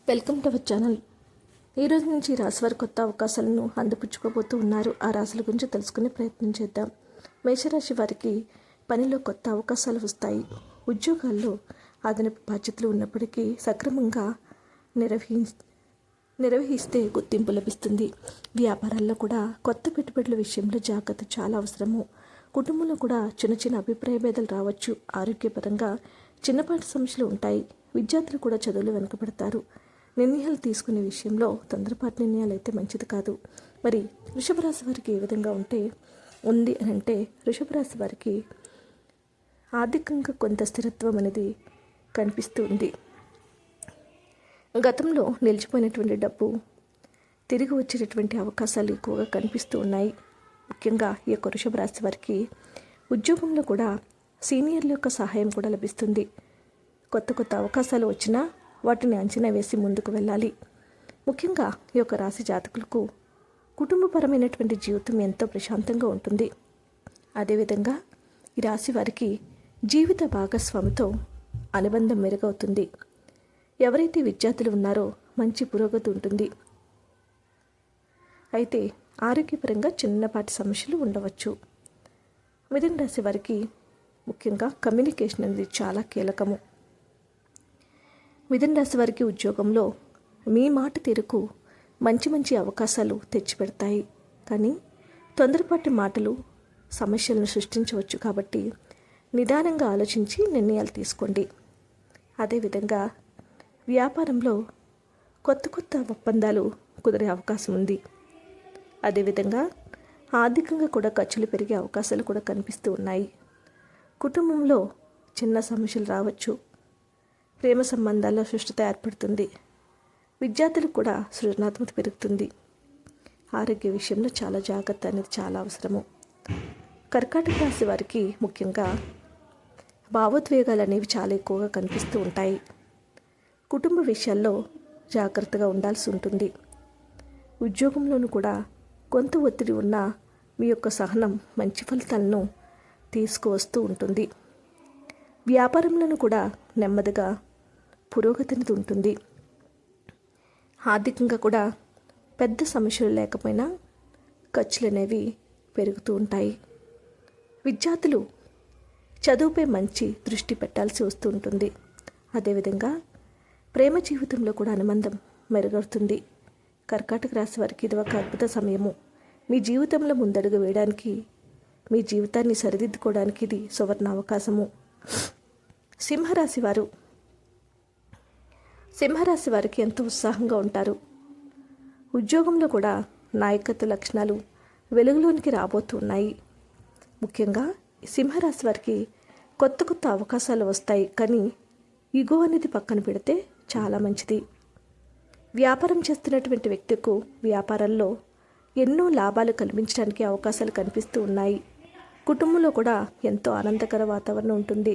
Welcome to our channel. ఈ రోజు నుంచి రాశి వారి కొత్త అవకాశాలను అందిపుచ్చుకోబోతూ ఉన్నారు. ఆ రాశుల గురించి తెలుసుకునే ప్రయత్నం చేద్దాం. మేషరాశి వారికి పనిలో కొత్త అవకాశాలు వస్తాయి. ఉద్యోగాల్లో అదనపు బాధ్యతలు ఉన్నప్పటికీ సక్రమంగా నిర్వహిస్తే గుర్తింపు లభిస్తుంది. వ్యాపారాల్లో కూడా కొత్త పెట్టుబడుల విషయంలో జాగ్రత్త చాలా అవసరము. కుటుంబంలో కూడా చిన్న చిన్న అభిప్రాయ భేదాలు రావచ్చు. ఆరోగ్యపరంగా చిన్నపాటి సమస్యలు ఉంటాయి. విద్యార్థులు కూడా చదువులు వెనుకబడతారు. నిర్ణయాలు తీసుకునే విషయంలో తొందరపాటు నిర్ణయాలు అయితే మంచిది కాదు. మరి వృషభ రాశి వారికి ఏ విధంగా ఉంది అని అంటే, వృషభ రాశి వారికి ఆర్థికంగా కొంత స్థిరత్వం అనేది కనిపిస్తూ ఉంది. గతంలో నిలిచిపోయినటువంటి డబ్బు తిరిగి వచ్చేటటువంటి అవకాశాలు ఎక్కువగా కనిపిస్తూ ఉన్నాయి. ముఖ్యంగా ఈ యొక్క వృషభ రాశి వారికి ఉద్యోగంలో కూడా సీనియర్ల యొక్క సహాయం కూడా లభిస్తుంది. కొత్త కొత్త అవకాశాలు వచ్చినా వాటిని అంచనా వేసి ముందుకు వెళ్ళాలి. ముఖ్యంగా ఈ యొక్క రాశి జాతకులకు కుటుంబపరమైనటువంటి జీవితం ఎంతో ప్రశాంతంగా ఉంటుంది. అదేవిధంగా ఈ రాశి వారికి జీవిత భాగస్వామితో అనుబంధం మెరుగవుతుంది. ఎవరైతే విద్యార్థులు ఉన్నారో మంచి పురోగతి ఉంటుంది. అయితే ఆరోగ్యపరంగా చిన్నపాటి సమస్యలు ఉండవచ్చు. మిథున రాశి వారికి ముఖ్యంగా కమ్యూనికేషన్ అనేది చాలా కీలకము. మిథున రాశి వారికి ఉద్యోగంలో మీ మాట తీరుకు మంచి మంచి అవకాశాలు తెచ్చిపెడతాయి. కానీ తొందరపాటి మాటలు సమస్యలను సృష్టించవచ్చు. కాబట్టి నిదానంగా ఆలోచించి నిర్ణయాలు తీసుకోండి. అదేవిధంగా వ్యాపారంలో కొత్త కొత్త ఒప్పందాలు కుదిరే అవకాశం ఉంది. అదేవిధంగా ఆర్థికంగా కూడా ఖర్చులు పెరిగే అవకాశాలు కూడా కనిపిస్తూ ఉన్నాయి. కుటుంబంలో చిన్న సమస్యలు రావచ్చు. ప్రేమ సంబంధాల్లో సుష్టత ఏర్పడుతుంది. విద్యార్థులకు కూడా సృజనాత్మకత పెరుగుతుంది. ఆరోగ్య విషయంలో చాలా జాగ్రత్త అనేది చాలా అవసరము. కర్కాటక రాశి వారికి ముఖ్యంగా భావోద్వేగాలు అనేవి చాలా ఎక్కువగా కనిపిస్తూ ఉంటాయి. కుటుంబ విషయాల్లో జాగ్రత్తగా ఉండాల్సి ఉంటుంది. ఉద్యోగంలోనూ కూడా కొంత ఒత్తిడి ఉన్న మీ యొక్క సహనం మంచి ఫలితాలను తీసుకువస్తూ ఉంటుంది. వ్యాపారంలోనూ కూడా నెమ్మదిగా పురోగతిని ఉంటుంది. ఆర్థికంగా కూడా పెద్ద సమస్యలు లేకపోయినా ఖర్చులు అనేవి పెరుగుతూ ఉంటాయి. విద్యార్థులు చదువుపై మంచి దృష్టి పెట్టాల్సి వస్తూ ఉంటుంది. అదేవిధంగా ప్రేమ జీవితంలో కూడా అనుబంధం మెరుగవుతుంది. కర్కాటక రాశి వారికి ఇది ఒక అద్భుత సమయము. మీ జీవితంలో ముందడుగు వేయడానికి, మీ జీవితాన్ని సరిదిద్దుకోవడానికి ఇది సువర్ణ అవకాశము. సింహరాశి వారికి ఎంతో ఉత్సాహంగా ఉంటారు. ఉద్యోగంలో కూడా నాయకత్వ లక్షణాలు వెలుగులోనికి రాబోతున్నాయి. ముఖ్యంగా సింహరాశి వారికి కొత్త కొత్త అవకాశాలు వస్తాయి. కానీ ఈగో అనేది పక్కన పెడితే చాలా మంచిది. వ్యాపారం చేస్తున్నటువంటి వ్యక్తికు వ్యాపారంలో ఎన్నో లాభాలు కల్పించడానికి అవకాశాలు కనిపిస్తూ ఉన్నాయి. కుటుంబంలో కూడా ఎంతో ఆనందకర వాతావరణం ఉంటుంది.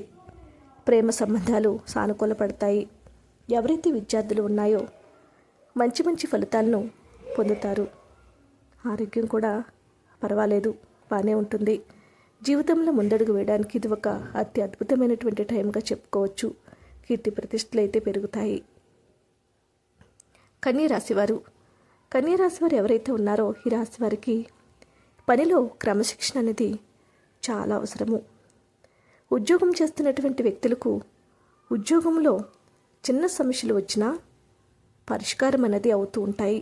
ప్రేమ సంబంధాలు సానుకూలపడతాయి. ఎవరైతే విద్యార్థులు ఉన్నాయో మంచి మంచి ఫలితాలను పొందుతారు. ఆరోగ్యం కూడా పర్వాలేదు, బాగానే ఉంటుంది. జీవితంలో ముందడుగు వేయడానికి ఇది ఒక అద్భుతమైనటువంటి టైంగా చెప్పుకోవచ్చు. కీర్తి ప్రతిష్టలు అయితే పెరుగుతాయి. కన్యరాశి వారు ఎవరైతే ఉన్నారో ఈ రాశి వారికి పనిలో క్రమశిక్షణ అనేది చాలా అవసరము. ఉద్యోగం చేస్తున్నటువంటి వ్యక్తులకు ఉద్యోగంలో చిన్న సమస్యలు వచ్చినా పరిష్కారం అనేది అవుతూ ఉంటాయి.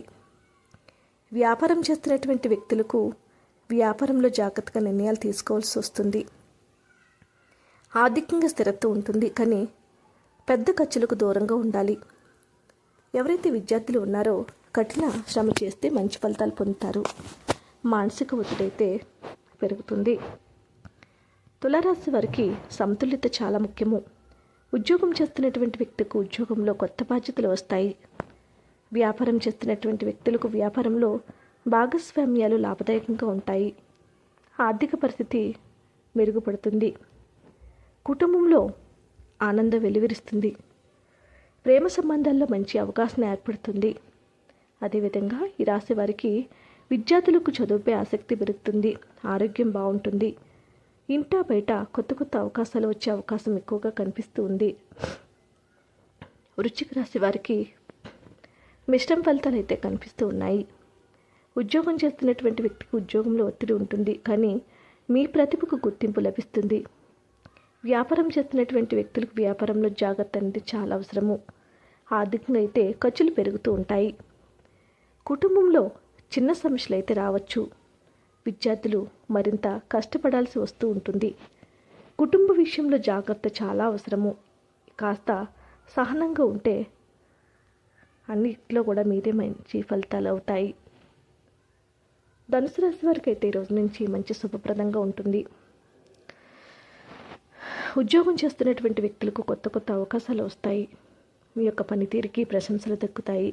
వ్యాపారం చేస్తున్నటువంటి వ్యక్తులకు వ్యాపారంలో జాగ్రత్తగా నిర్ణయాలు తీసుకోవాల్సి వస్తుంది. ఆర్థికంగా స్థిరత్వం ఉంటుంది. కానీ పెద్ద ఖర్చులకు దూరంగా ఉండాలి. ఎవరైతే విద్యార్థులు ఉన్నారో కఠిన శ్రమ చేస్తే మంచి ఫలితాలు పొందుతారు. మానసిక ఒత్తిడి అయితే పెరుగుతుంది. తులారాశి వారికి సమతుల్యత చాలా ముఖ్యము. ఉద్యోగం చేస్తున్నటువంటి వ్యక్తికి ఉద్యోగంలో కొత్త బాధ్యతలు వస్తాయి. వ్యాపారం చేస్తున్నటువంటి వ్యక్తులకు వ్యాపారంలో భాగస్వామ్యాలు లాభదాయకంగా ఉంటాయి. ఆర్థిక పరిస్థితి మెరుగుపడుతుంది. కుటుంబంలో ఆనందం వెలువరిస్తుంది. ప్రేమ సంబంధాల్లో మంచి అవకాశం ఏర్పడుతుంది. అదేవిధంగా ఈ రాశి వారికి విద్యార్థులకు చదువుపై ఆసక్తి పెరుగుతుంది. ఆరోగ్యం బాగుంటుంది. ఇంటా బయట కొత్త కొత్త అవకాశాలు వచ్చే అవకాశం ఎక్కువగా కనిపిస్తూ ఉంది. వృశ్చిక రాశి వారికి మిశ్రమ ఫలితాలు అయితే కనిపిస్తూ ఉన్నాయి. ఉద్యోగం చేస్తున్నటువంటి వ్యక్తికి ఉద్యోగంలో ఒత్తిడి ఉంటుంది, కానీ మీ ప్రతిభకు గుర్తింపు లభిస్తుంది. వ్యాపారం చేస్తున్నటువంటి వ్యక్తులకు వ్యాపారంలో జాగ్రత్త అనేది చాలా అవసరము. ఆర్థికంగా అయితే ఖర్చులు పెరుగుతూ ఉంటాయి. కుటుంబంలో చిన్న సమస్యలు అయితే రావచ్చు. విద్యార్థులు మరింత కష్టపడాల్సి వస్తూ ఉంటుంది. కుటుంబ విషయంలో జాగ్రత్త చాలా అవసరము. కాస్త సహనంగా ఉంటే అన్నిట్లో కూడా మీదే మంచి ఫలితాలు అవుతాయి. ధనుసు రాశి వారికి అయితే ఈరోజు నుంచి మంచి శుభప్రదంగా ఉంటుంది. ఉద్యోగం చేస్తున్నటువంటి వ్యక్తులకు కొత్త కొత్త అవకాశాలు వస్తాయి. మీ యొక్క పనితీరుకి ప్రశంసలు దక్కుతాయి.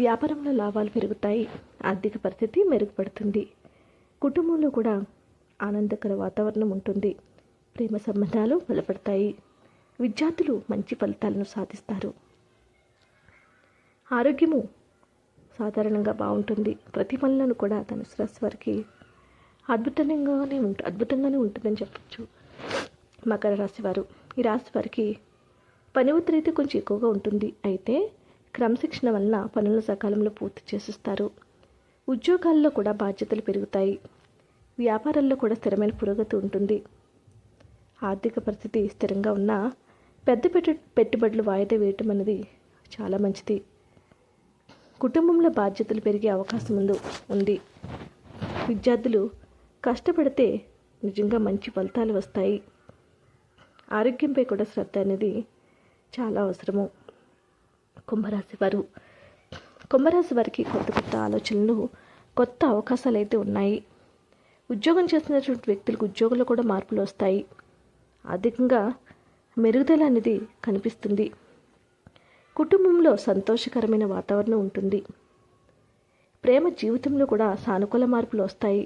వ్యాపారంలో లాభాలు పెరుగుతాయి. ఆర్థిక పరిస్థితి మెరుగుపడుతుంది. కుటుంబంలో కూడా ఆనందకర వాతావరణం ఉంటుంది. ప్రేమ సంబంధాలు బలపడతాయి. విద్యార్థులు మంచి ఫలితాలను సాధిస్తారు. ఆరోగ్యము సాధారణంగా బాగుంటుంది. ప్రతి పనులను కూడా ధనుసు రాశి వారికి అద్భుతంగానే ఉంటుందని చెప్పచ్చు. మకర రాశి వారు, ఈ రాశి వారికి పని ఒత్తిడి అయితే కొంచెం ఎక్కువగా ఉంటుంది. అయితే క్రమశిక్షణ వలన పనులను సకాలంలో పూర్తి చేసిస్తారు. ఉద్యోగాల్లో కూడా బాధ్యతలు పెరుగుతాయి. వ్యాపారాల్లో కూడా స్థిరమైన పురోగతి ఉంటుంది. ఆర్థిక పరిస్థితి స్థిరంగా ఉన్నా పెద్ద పెట్టుబడులు వాయిదా వేయటం అనేది చాలా మంచిది. కుటుంబంలో బాధ్యతలు పెరిగే అవకాశం ఉంది. విద్యార్థులు కష్టపడితే నిజంగా మంచి ఫలితాలు వస్తాయి. ఆరోగ్యంపై కూడా శ్రద్ధ అనేది చాలా అవసరము. కుంభరాశి వారికి కొత్త కొత్త ఆలోచనలు, కొత్త అవకాశాలు అయితే ఉన్నాయి. ఉద్యోగం చేస్తున్నటువంటి వ్యక్తులకు ఉద్యోగంలో కూడా మార్పులు వస్తాయి. ఆర్థికంగా మెరుగుదల అనేది కనిపిస్తుంది. కుటుంబంలో సంతోషకరమైన వాతావరణం ఉంటుంది. ప్రేమ జీవితంలో కూడా సానుకూల మార్పులు వస్తాయి.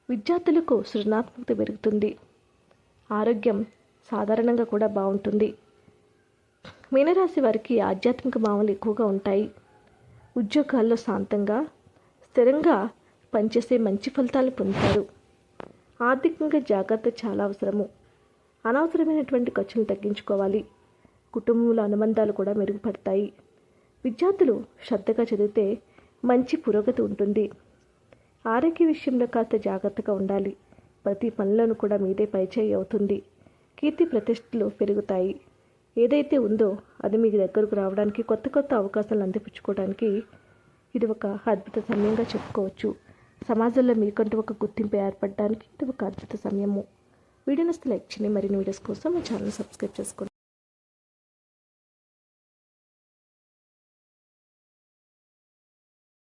విద్యార్థులకు సృజనాత్మకత పెరుగుతుంది. ఆరోగ్యం సాధారణంగా కూడా బాగుంటుంది. మీనరాశి వారికి ఆధ్యాత్మిక భావనలు ఎక్కువగా ఉంటాయి. ఉద్యోగాల్లో శాంతంగా స్థిరంగా పనిచేసే మంచి ఫలితాలు పొందుతారు. ఆర్థికంగా జాగ్రత్త చాలా అవసరము. అనవసరమైనటువంటి ఖర్చులు తగ్గించుకోవాలి. కుటుంబంలో అనుబంధాలు కూడా మెరుగుపడతాయి. విద్యార్థులు శ్రద్ధగా చదివితే మంచి పురోగతి ఉంటుంది. ఆరోగ్య విషయంలో కాస్త జాగ్రత్తగా ఉండాలి. ప్రతి పనులను కూడా మీదే పైచేయి అవుతుంది. కీర్తి ప్రతిష్టలు పెరుగుతాయి. ఏదైతే ఉందో అది మీకు దగ్గరకు రావడానికి, కొత్త కొత్త అవకాశాలు అందిపుచ్చుకోవడానికి ఇది ఒక అద్భుత సమయంగా చెప్పుకోవచ్చు. సమాజంలో మీకంటూ ఒక గుర్తింపు ఏర్పడడానికి ఇది ఒక అద్భుత సమయము. వీడియో నచ్చితే లైక్ చేయండి. మరిన్ని వీడియోస్ కోసం మా ఛానల్ సబ్స్క్రైబ్ చేసుకోండి.